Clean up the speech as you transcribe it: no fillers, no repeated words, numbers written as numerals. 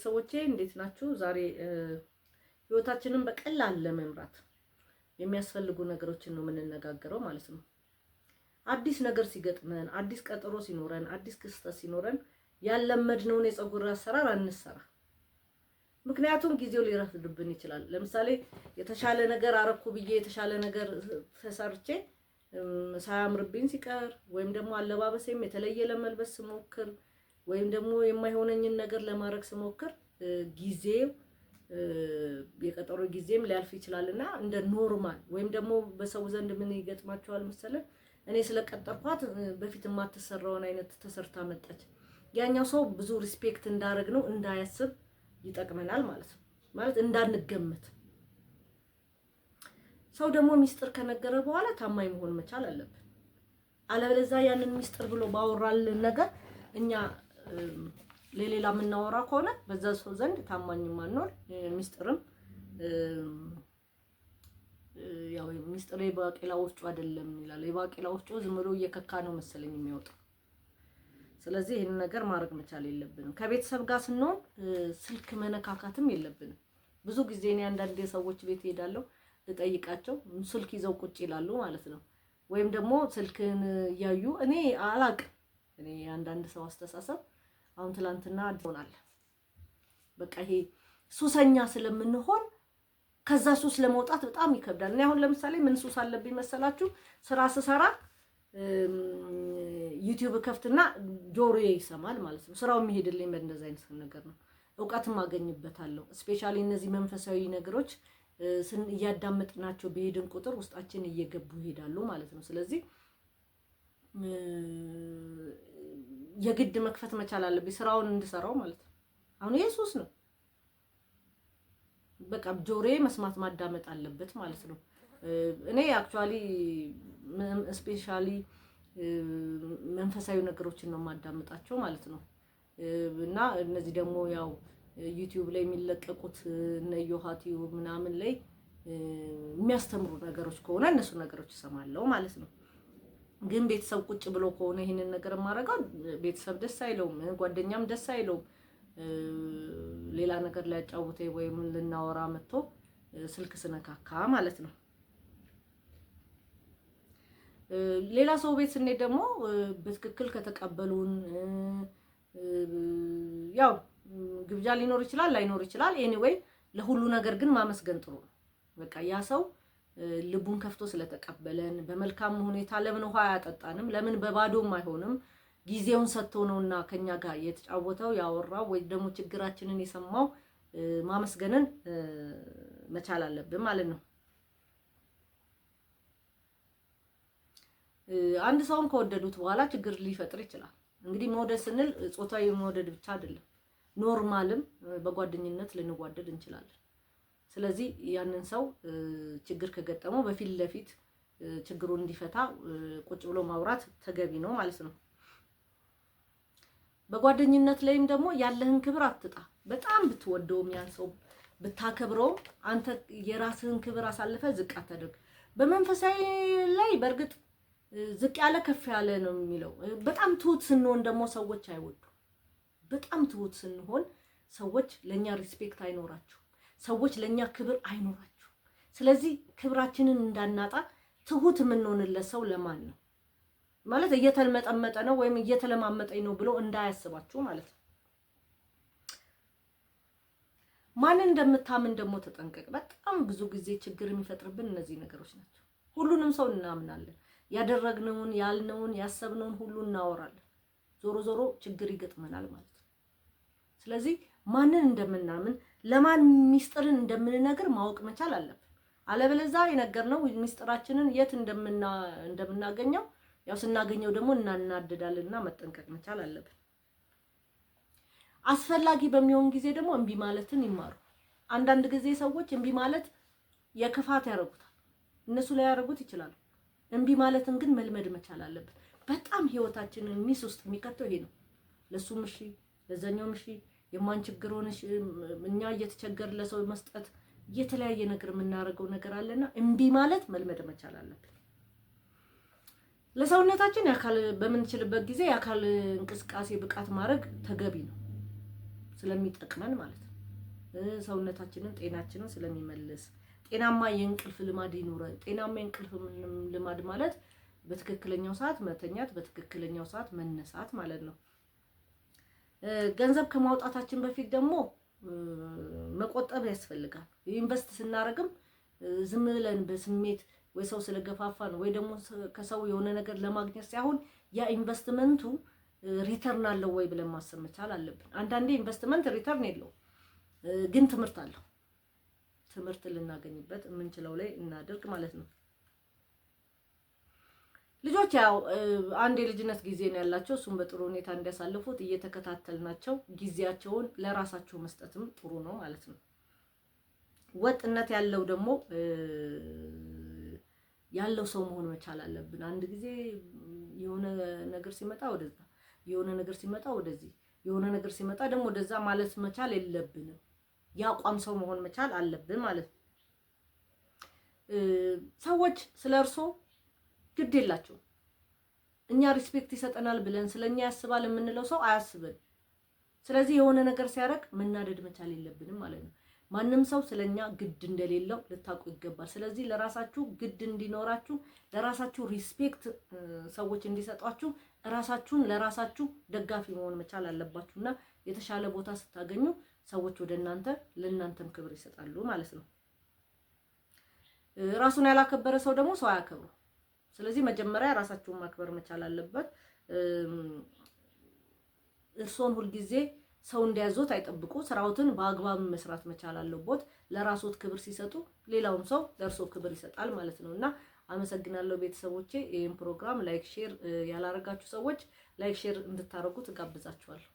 ሰዎቼ እንዴት ናችሁ? ዛሬ ህይወታችንን በቀላል ለመምራት የሚያስፈልጉ ነገሮችን ነው የምንነጋገረው ማለት ነው። አዲስ ነገር ሲገጥመን፣ አዲስ ቀጠሮ ሲኖረን፣ አዲስ ክስተት ሲኖረን ያለመድነውን የፀጉር አሰራር አንሰራ። ምክንያቱም ጊዜው ሊረፍድብን ይችላል። ለምሳሌ የተሻለ ነገር አረኩ ብዬ የተሻለ ነገር ተሰርቼ ሳያምርብኝ ሲቀር ወይም ደግሞ አለባበሴም የተለየ ለመልበስ ስሞክር ወይም ደግሞ የማይሆነኝን ነገር ለማድረግ ስሞክር ጊዜው የቀጠሮ ጊዜም ሊያልፍ ይችላልና እንደ ኖርማል ወይም ደግሞ በሰው ዘንድ ምን ይገጥማቸዋል መሰለ እኔ ስለቀጠርኳት በፊት የማትሰራውን አይነት ተሰርታ መጣች። ያኛው ሰው ብዙ ሪስፔክት እንዳረግ ነው እንዳያስብ ይጠቅመናል ማለት ነው። ማለት እንዳንገመት ሰው ደግሞ ሚስጥር ከነገረ በኋላ ታማኝ መሆን መቻል አለብን። አለበለዚያ ያንን ሚስጥር ብሎ ባወራልን ነገር እኛ ለሌላ የምናወራ ከሆነ በዛ ሰው ዘንድ ታማኝ ማንሆን ሚስጥርም ያው ሚስጥር የባቄላ ወፍጮ አይደለም ይላል። የባቄላ ወፍጮ ዝም ብሎ እየከካ ነው መሰለኝ የሚያወጣው። ስለዚህ ይሄን ነገር ማድረግ መቻል የለብንም። ከቤተሰብ ጋር ስንሆን ስልክ መነካካትም የለብንም። ብዙ ጊዜ እኔ አንዳንድ ሰዎች ቤት ሄዳለሁ ልጠይቃቸው ስልክ ይዘው ቁጭ ይላሉ ማለት ነው። ወይም ደግሞ ስልክን እያዩ እኔ አላቅም። እኔ አንዳንድ ሰው አስተሳሰብ አሁን ትላንትና አድሮናል። በቃ ይሄ ሱሰኛ ስለምንሆን ከዛ ሱስ ለመውጣት በጣም ይከብዳል። እኔ አሁን ለምሳሌ ምን ሱስ አለብኝ መሰላችሁ? ስራ ስሰራ ዩቲዩብ ከፍትና ጆሮዬ ይሰማል ማለት ነው። ስራው የሚሄድልኝ በእንደዚህ አይነት ነገር ነው። እውቀትም አገኝበታለሁ። ስፔሻሊ እነዚህ መንፈሳዊ ነገሮች እያዳመጥናቸው በሄድን ቁጥር ውስጣችን እየገቡ ይሄዳሉ ማለት ነው። ስለዚህ የግድ መክፈት መቻል አለብኝ ስራውን እንድሰራው ማለት ነው። አሁን ይሄ ሱስ ነው። በቃ ጆሮዬ መስማት ማዳመጥ አለበት ማለት ነው። እኔ አክቹአሊ ስፔሻሊ መንፈሳዊ ነገሮችን ነው ማዳመጣቸው ማለት ነው። እና እነዚህ ደግሞ ያው ዩቲዩብ ላይ የሚለቀቁት እነ ዮሃቲው ምናምን ላይ የሚያስተምሩ ነገሮች ከሆነ እነሱ ነገሮች እሰማለሁ ማለት ነው። ግን ቤተሰብ ቁጭ ብሎ ከሆነ ይሄንን ነገር ማረጋው ቤተሰብ ደስ አይለውም፣ ጓደኛም ደስ አይለውም። ሌላ ነገር ላይ አጫውተኝ ወይም ልናወራ መጥቶ ስልክ ስነካካ ማለት ነው። ሌላ ሰው ቤት ስንሄድ ደግሞ በትክክል ከተቀበሉን ያው ግብዣ ሊኖር ይችላል ላይኖር ይችላል። ኤኒዌይ ለሁሉ ነገር ግን ማመስገን ጥሩ ነው። በቃ ያ ሰው ልቡን ከፍቶ ስለተቀበለን በመልካም ሁኔታ ለምን ውሃ አያጠጣንም? ለምን በባዶም አይሆንም? ጊዜውን ሰጥቶ ነውና ከኛ ጋር የተጫወተው ያወራው ወይ ደግሞ ችግራችንን የሰማው ማመስገንን መቻል አለብን ማለት ነው። አንድ ሰውን ከወደዱት በኋላ ችግር ሊፈጥር ይችላል። እንግዲህ መውደድ ስንል ጾታዊ መውደድ ብቻ አይደለም፣ ኖርማልም በጓደኝነት ልንዋደድ እንችላለን። ስለዚህ ያንን ሰው ችግር ከገጠመው በፊት ለፊት ችግሩን እንዲፈታ ቁጭ ብሎ ማውራት ተገቢ ነው ማለት ነው። በጓደኝነት ላይም ደግሞ ያለህን ክብር አትጣ። በጣም ብትወደውም ያን ሰው ብታከብረውም አንተ የራስህን ክብር አሳልፈ ዝቅ አታድርግ። በመንፈሳዊ ላይ በእርግጥ ዝቅ ያለ ከፍ ያለ ነው የሚለው። በጣም ትሁት ስንሆን ደግሞ ሰዎች አይወዱ። በጣም ትሁት ስንሆን ሰዎች ለኛ ሪስፔክት አይኖራቸው፣ ሰዎች ለኛ ክብር አይኖራቸው። ስለዚህ ክብራችንን እንዳናጣ ትሁት የምንሆንለት ሰው ለማን ነው ማለት እየተልመጠመጠ ነው ወይም እየተለማመጠኝ ነው ብሎ እንዳያስባችሁ ማለት ነው። ማንን እንደምታምን ደግሞ ተጠንቀቅ። በጣም ብዙ ጊዜ ችግር የሚፈጥርብን እነዚህ ነገሮች ናቸው። ሁሉንም ሰው እናምናለን። ያደረግነውን ያልነውን ያሰብነውን ሁሉ እናወራለን። ዞሮ ዞሮ ችግር ይገጥመናል ማለት ነው። ስለዚህ ማንን እንደምናምን ለማን ሚስጥርን እንደምንነግር ማወቅ መቻል አለብን። አለበለዚያ የነገርነው ሚስጥራችንን የት እንደምናገኘው ያው ስናገኘው ደግሞ እናናደዳልና መጠንቀቅ መቻል አለብን። አስፈላጊ በሚሆን ጊዜ ደግሞ እምቢ ማለትን ይማሩ። አንዳንድ ጊዜ ሰዎች እምቢ ማለት የክፋት ያረጉታል። እነሱ ላይ ያረጉት ይችላሉ። እምቢ ማለትን ግን መልመድ መቻል አለብን። በጣም ህይወታችንን ሚስ ውስጥ የሚከተው ይሄ ነው። ለሱም እሺ ለዛኛውም እሺ የማንችግሩን እኛ እየተቸገር ለሰው መስጠት የተለያየ ነገር የምናደርገው ነገር አለና እምቢ ማለት መልመድ መቻል አለብን። ለሰውነታችን ያካል በምንችልበት ጊዜ ያካል እንቅስቃሴ ብቃት ማድረግ ተገቢ ነው። ስለሚጠቅመን ማለት ነው። ሰውነታችንን ጤናችንን ስለሚመልስ ጤናማ የእንቅልፍ ልማድ ይኑረን። ጤናማ የእንቅልፍ ልማድ ማለት በትክክለኛው ሰዓት መተኛት፣ በትክክለኛው ሰዓት መነሳት ማለት ነው። ገንዘብ ከማውጣታችን በፊት ደግሞ መቆጠብ ያስፈልጋል። ኢንቨስት ስናደርግም ዝም ብለን በስሜት ወይ ሰው ስለገፋፋን ወይ ደግሞ ከሰው የሆነ ነገር ለማግኘት ሳይሆን ያ ኢንቨስትመንቱ ሪተርን አለው ወይ ብለን ማሰብ መቻል አለብን። አንዳንዴ ኢንቨስትመንት ሪተርን የለውም፣ ግን ትምህርት አለው። ትምህርት ልናገኝበት የምንችለው ላይ እናድርግ ማለት ነው። ልጆች ያው አንድ የልጅነት ጊዜ ነው ያላቸው። እሱም በጥሩ ሁኔታ እንዲያሳልፉት እየተከታተልናቸው ጊዜያቸውን ለራሳቸው መስጠትም ጥሩ ነው ማለት ነው። ወጥነት ያለው ደግሞ ያለው ሰው መሆን መቻል አለብን። አንድ ጊዜ የሆነ ነገር ሲመጣ ወደዛ፣ የሆነ ነገር ሲመጣ ወደዚህ፣ የሆነ ነገር ሲመጣ ደግሞ ወደዛ ማለት መቻል የለብንም። ያቋም ሰው መሆን መቻል አለብን ማለት ነው። ሰዎች ስለ እርሶ ግድ የላቸው። እኛ ሪስፔክት ይሰጠናል ብለን ስለኛ ያስባል የምንለው ሰው አያስብን። ስለዚህ የሆነ ነገር ሲያደርግ መናደድ መቻል የለብንም ማለት ነው። ማንም ሰው ስለኛ ግድ እንደሌለው ልታውቁ ይገባል። ስለዚህ ለራሳችሁ ግድ እንዲኖራችሁ፣ ለራሳችሁ ሪስፔክት ሰዎች እንዲሰጧችሁ፣ ራሳችሁን ለራሳችሁ ደጋፊ መሆን መቻል አለባችሁና የተሻለ ቦታ ስታገኙ ሰዎች ወደ እናንተ ለእናንተም ክብር ይሰጣሉ ማለት ነው። ራሱን ያላከበረ ሰው ደግሞ ሰው አያከብሩ። ስለዚህ መጀመሪያ ራሳችሁን ማክበር መቻል አለበት። እርሶን ሁልጊዜ ሰው እንዲያዞት አይጠብቁ። ስራውትን በአግባብ መስራት መቻል አለቦት። ለራስዎት ክብር ሲሰጡ ሌላውም ሰው ለእርሶ ክብር ይሰጣል ማለት ነውና አመሰግናለሁ ቤተሰቦቼ። ይህን ፕሮግራም ላይክ ሼር ያላረጋችሁ ሰዎች ላይክ ሼር እንድታረጉ ትጋብዛችኋለሁ።